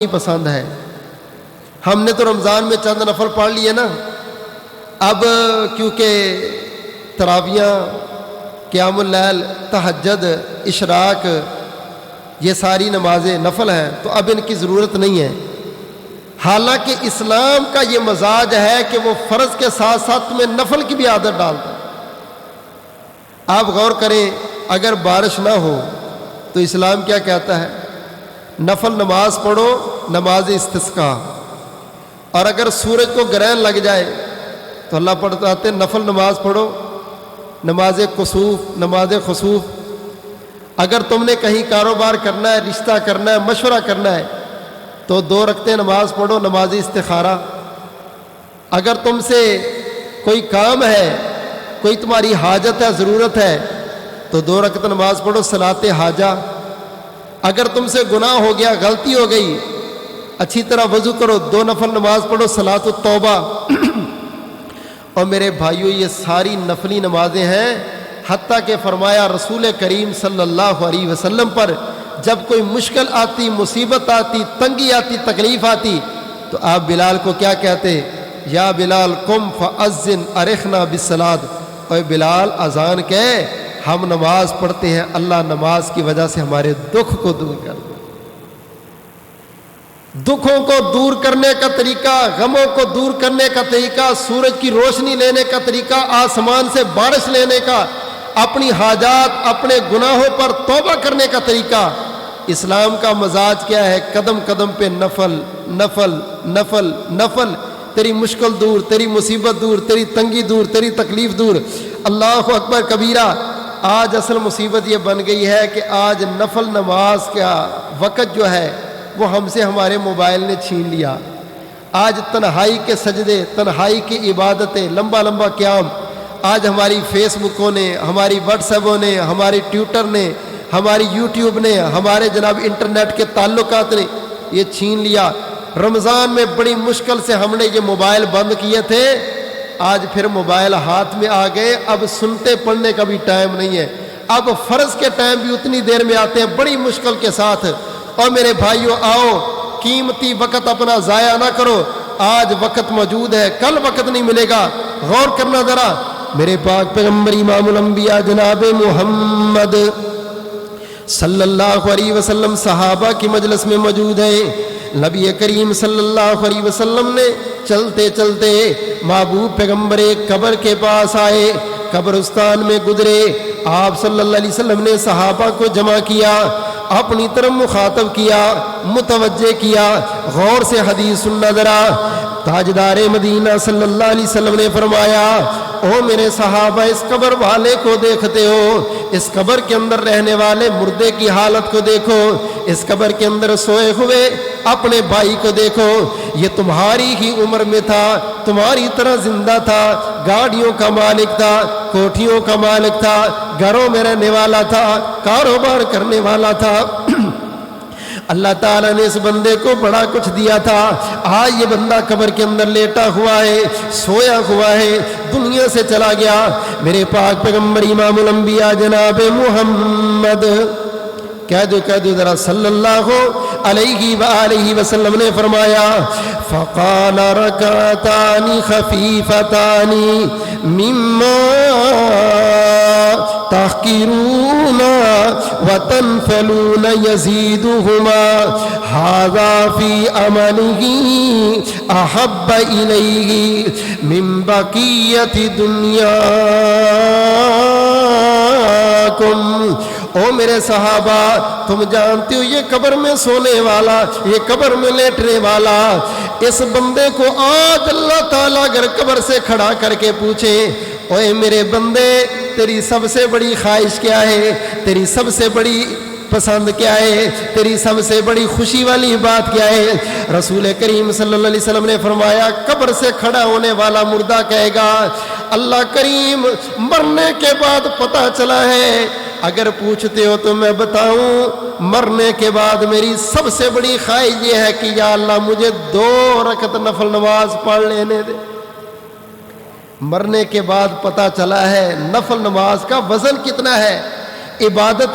پسند ہے۔ ہم نے تو رمضان میں چند نفل پڑھ لیے نا، اب کیونکہ تراویاں، قیام اللیل، تہجد، اشراق، یہ ساری نمازیں نفل ہیں، تو اب ان کی ضرورت نہیں ہے۔ حالانکہ اسلام کا یہ مزاج ہے کہ وہ فرض کے ساتھ ساتھ تمہیں نفل کی بھی عادت ڈالتا ہے۔ آپ غور کریں، اگر بارش نہ ہو تو اسلام کیا کہتا ہے؟ نفل نماز پڑھو، نماز استسقاء۔ اور اگر سورج کو گرہن لگ جائے تو اللہ پڑھاتے ہیں نفل نماز پڑھو، نماز کسوف، نماز خسوف۔ اگر تم نے کہیں کاروبار کرنا ہے، رشتہ کرنا ہے، مشورہ کرنا ہے تو 2 رکعتیں نماز پڑھو، نماز استخارہ۔ اگر تم سے کوئی کام ہے، کوئی تمہاری حاجت ہے، ضرورت ہے تو 2 رکعت نماز پڑھو، صلاۃ حاجہ۔ اگر تم سے گناہ ہو گیا، غلطی ہو گئی، اچھی طرح وضو کرو، 2 نفل نماز پڑھو، صلاۃ التوبہ۔ اور میرے بھائیو، یہ ساری نفلی نمازیں ہیں، حتیٰ کہ فرمایا رسول کریم صلی اللہ علیہ وسلم پر جب کوئی مشکل آتی، مصیبت آتی، تنگی آتی، تکلیف آتی تو آپ بلال کو کیا کہتے؟ یا بلال قم فاذن ارحنا بالصلاۃ۔ اے بلال، اذان کہے، ہم نماز پڑھتے ہیں، اللہ نماز کی وجہ سے ہمارے دکھ کو دور کر دے۔ دکھوں کو دور کرنے کا طریقہ، غموں کو دور کرنے کا طریقہ، سورج کی روشنی لینے کا طریقہ، آسمان سے بارش لینے کا، اپنی حاجات، اپنے گناہوں پر توبہ کرنے کا طریقہ۔ اسلام کا مزاج کیا ہے؟ قدم قدم پہ نفل نفل نفل نفل۔ تیری مشکل دور، تیری مصیبت دور، تیری تنگی دور، تیری تکلیف دور۔ اللہ اکبر کبیرہ۔ آج اصل مصیبت یہ بن گئی ہے کہ آج نفل نماز کا وقت جو ہے وہ ہم سے ہمارے موبائل نے چھین لیا۔ آج تنہائی کے سجدے، تنہائی کی عبادتیں، لمبا لمبا قیام، آج ہماری فیس بکوں نے، ہماری واٹس ایپوں نے، ہماری ٹویٹر نے، ہماری یوٹیوب نے، ہمارے جناب انٹرنیٹ کے تعلقات نے یہ چھین لیا۔ رمضان میں بڑی مشکل سے ہم نے یہ موبائل بند کیے تھے، آج پھر موبائل ہاتھ میں آ گئے، اب سنتے پڑھنے کا بھی ٹائم نہیں ہے۔ اب فرض کے ٹائم بھی اتنی دیر میں آتے ہیں بڑی مشکل کے ساتھ۔ اور میرے بھائیو، آؤ، قیمتی وقت اپنا ضائع نہ کرو۔ آج وقت موجود ہے، کل وقت نہیں ملے گا۔ غور کرنا ذرا، میرے پاک پیغمبر امام الانبیاء جناب محمد صلی اللہ علیہ وسلم صحابہ کی مجلس میں موجود ہیں۔ نبی کریم صلی اللہ علیہ وسلم نے چلتے چلتے محبوب پیغمبر ایک قبر کے پاس آئے، قبرستان میں گزرے۔ آپ صلی اللہ علیہ وسلم نے صحابہ کو جمع کیا، اپنی طرف مخاطب کیا، متوجہ کیا، غور سے حدیث سننا ذرا۔ تاجدار مدینہ صلی اللہ علیہ وسلم نے فرمایا، او میرے صحابہ، اس قبر والے کو دیکھتے ہو؟ اس قبر کے اندر رہنے والے مردے کی حالت کو دیکھو، اس قبر کے اندر سوئے ہوئے اپنے بھائی کو دیکھو، یہ تمہاری ہی عمر میں تھا، تمہاری طرح زندہ تھا، گاڑیوں کا مالک تھا، کوٹھیوں کا مالک تھا، گھروں میں رہنے والا تھا، کاروبار کرنے والا تھا۔ اللہ تعالیٰ نے اس بندے کو بڑا کچھ دیا تھا، آج یہ بندہ قبر کے اندر لیٹا ہوا ہے، سویا ہوا ہے، دنیا سے چلا گیا۔ میرے پاک پیغمبر امام الانبیاء جناب محمد، کہہ دو ذرا، صلی اللہ علیہ وآلہ وسلم نے فرمایا، فقال رکعتان خفیفتان مما تحقرون وتنفلون يزيدهما هذا في عمله احب اليه من بقية دنياكم۔ او میرے صحابہ، تم جانتے ہو یہ قبر میں سونے والا، یہ قبر میں لیٹنے والا، اس بندے کو آج اللہ تعالیٰ اگر قبر سے کھڑا کر کے پوچھے، اوے میرے بندے، تیری سب سے بڑی خواہش کیا ہے؟ تیری سب سے بڑی پسند کیا ہے؟ تیری سب سے بڑی خوشی والی بات کیا ہے؟ رسول کریم صلی اللہ علیہ وسلم نے فرمایا، قبر سے کھڑا ہونے والا مردہ کہے گا، اللہ کریم، مرنے کے بعد پتہ چلا ہے، اگر پوچھتے ہو تو میں بتاؤں، مرنے کے بعد میری سب سے بڑی خواہش یہ ہے کہ یا اللہ مجھے 2 رکعت نفل نماز پڑھ لینے دے۔ مرنے کے بعد پتہ چلا ہے نفل نماز کا وزن کتنا ہے، عبادت